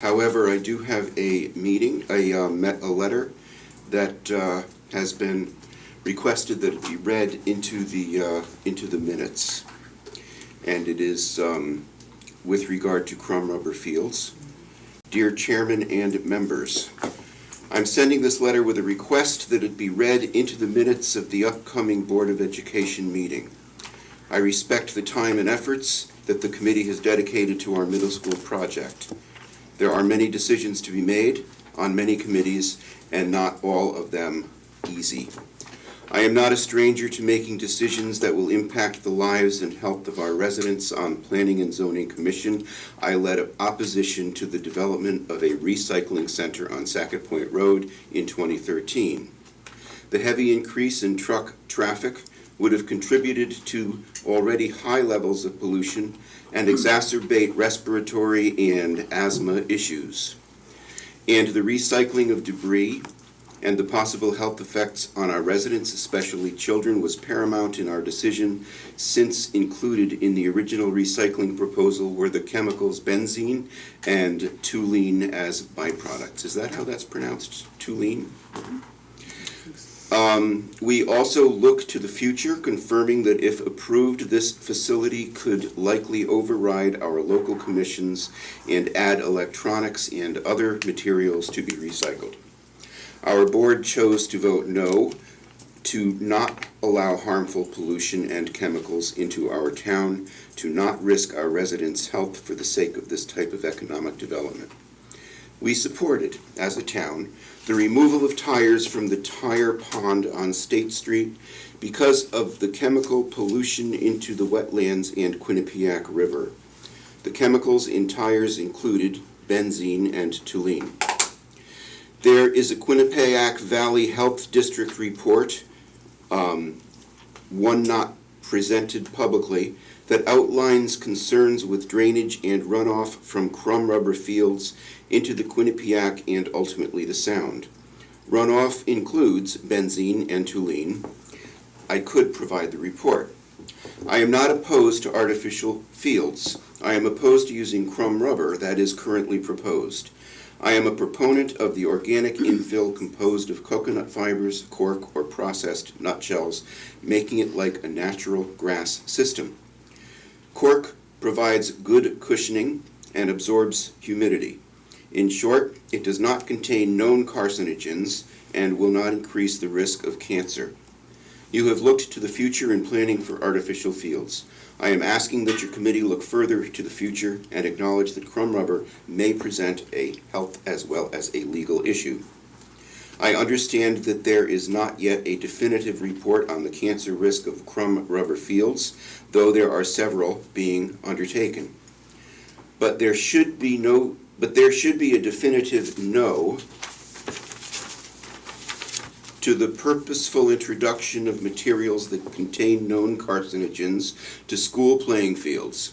However, I do have a letter that has been requested that it be read into the minutes, and it is with regard to Crumb Rubber Fields. Dear Chairman and members, I'm sending this letter with a request that it be read into the minutes of the upcoming Board of Education meeting. I respect the time and efforts that the committee has dedicated to our middle school project. There are many decisions to be made on many committees, and not all of them easy. I am not a stranger to making decisions that will impact the lives and health of our residents. On Planning and Zoning Commission, I led opposition to the development of a recycling center on Sackett Point Road in 2013. The heavy increase in truck traffic would have contributed to already high levels of pollution and exacerbate respiratory and asthma issues. And the recycling of debris and the possible health effects on our residents, especially children, was paramount in our decision, since included in the original recycling proposal were the chemicals benzene and toluene as byproducts. Is that how that's pronounced? Toluene? We also look to the future, confirming that if approved, this facility could likely override our local commissions and add electronics and other materials to be recycled. Our board chose to vote no to not allow harmful pollution and chemicals into our town, to not risk our residents' health for the sake of this type of economic development. We supported, as a town, the removal of tires from the tire pond on State Street because of the chemical pollution into the wetlands and Quinnipiac River. The chemicals in tires included benzene and toluene. There is a Quinnipiac Valley Health District report, one not presented publicly, that outlines concerns with drainage and runoff from Crumb Rubber Fields into the Quinnipiac and ultimately the Sound. Runoff includes benzene and toluene. I could provide the report. I am not opposed to artificial fields. I am opposed to using crumb rubber that is currently proposed. I am a proponent of the organic infill composed of coconut fibers, cork, or processed nutshells, making it like a natural grass system. Cork provides good cushioning and absorbs humidity. In short, it does not contain known carcinogens and will not increase the risk of cancer. You have looked to the future in planning for artificial fields. I am asking that your committee look further to the future and acknowledge that crumb rubber may present a health as well as a legal issue. I understand that there is not yet a definitive report on the cancer risk of crumb rubber fields, though there are several being undertaken. But there should be a definitive no to the purposeful introduction of materials that contain known carcinogens to school playing fields.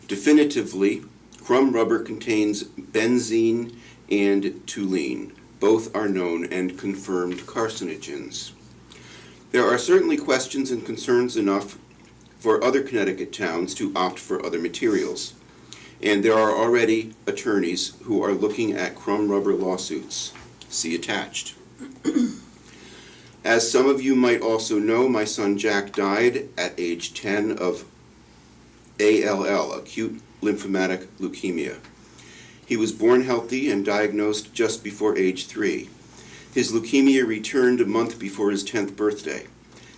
Definitively, crumb rubber contains benzene and toluene. Both are known and confirmed carcinogens. There are certainly questions and concerns enough for other Connecticut towns to opt for other materials. And there are already attorneys who are looking at crumb rubber lawsuits. See attached. As some of you might also know, my son Jack died at age 10 of ALL, acute lymphomatic leukemia. He was born healthy and diagnosed just before age 3. His leukemia returned a month before his 10th birthday.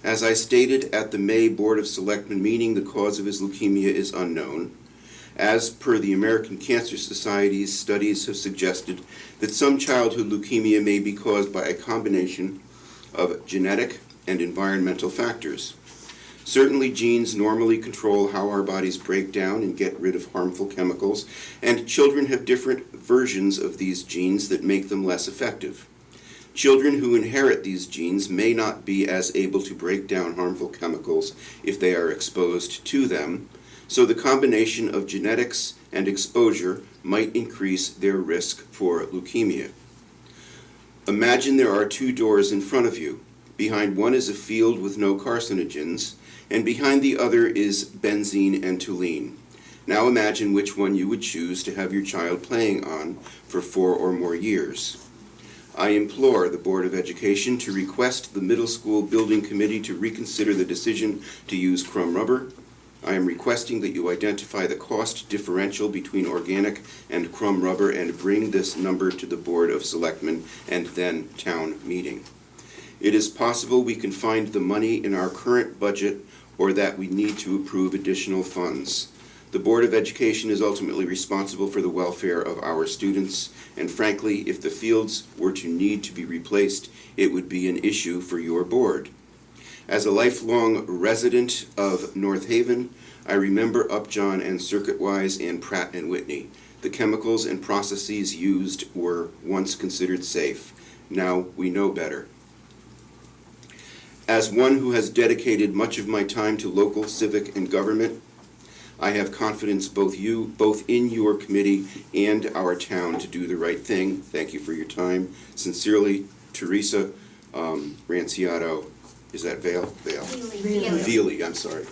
As I stated at the May Board of Selectmen meeting, the cause of his leukemia is unknown. As per the American Cancer Society's studies have suggested that some childhood leukemia may be caused by a combination of genetic and environmental factors. Certainly genes normally control how our bodies break down and get rid of harmful chemicals, and children have different versions of these genes that make them less effective. Children who inherit these genes may not be as able to break down harmful chemicals if they are exposed to them, so the combination of genetics and exposure might increase their risk for leukemia. Imagine there are two doors in front of you. Behind one is a field with no carcinogens, and behind the other is benzene and toluene. Now imagine which one you would choose to have your child playing on for 4 or more years. I implore the Board of Education to request the Middle School Building Committee to reconsider the decision to use Crumb rubber. I am requesting that you identify the cost differential between organic and Crumb rubber and bring this number to the Board of Selectmen and then town meeting. It is possible we can find the money in our current budget or that we need to approve additional funds. The Board of Education is ultimately responsible for the welfare of our students, and frankly, if the fields were to need to be replaced, it would be an issue for your board. As a lifelong resident of North Haven, I remember Upjohn and Circuitwise and Pratt & Whitney. The chemicals and processes used were once considered safe. Now we know better. As one who has dedicated much of my time to local civic and government, I have confidence both in your committee and our town to do the right thing. Thank you for your time. Sincerely, Teresa Ranciato. Is that Vale? Veely, I'm sorry.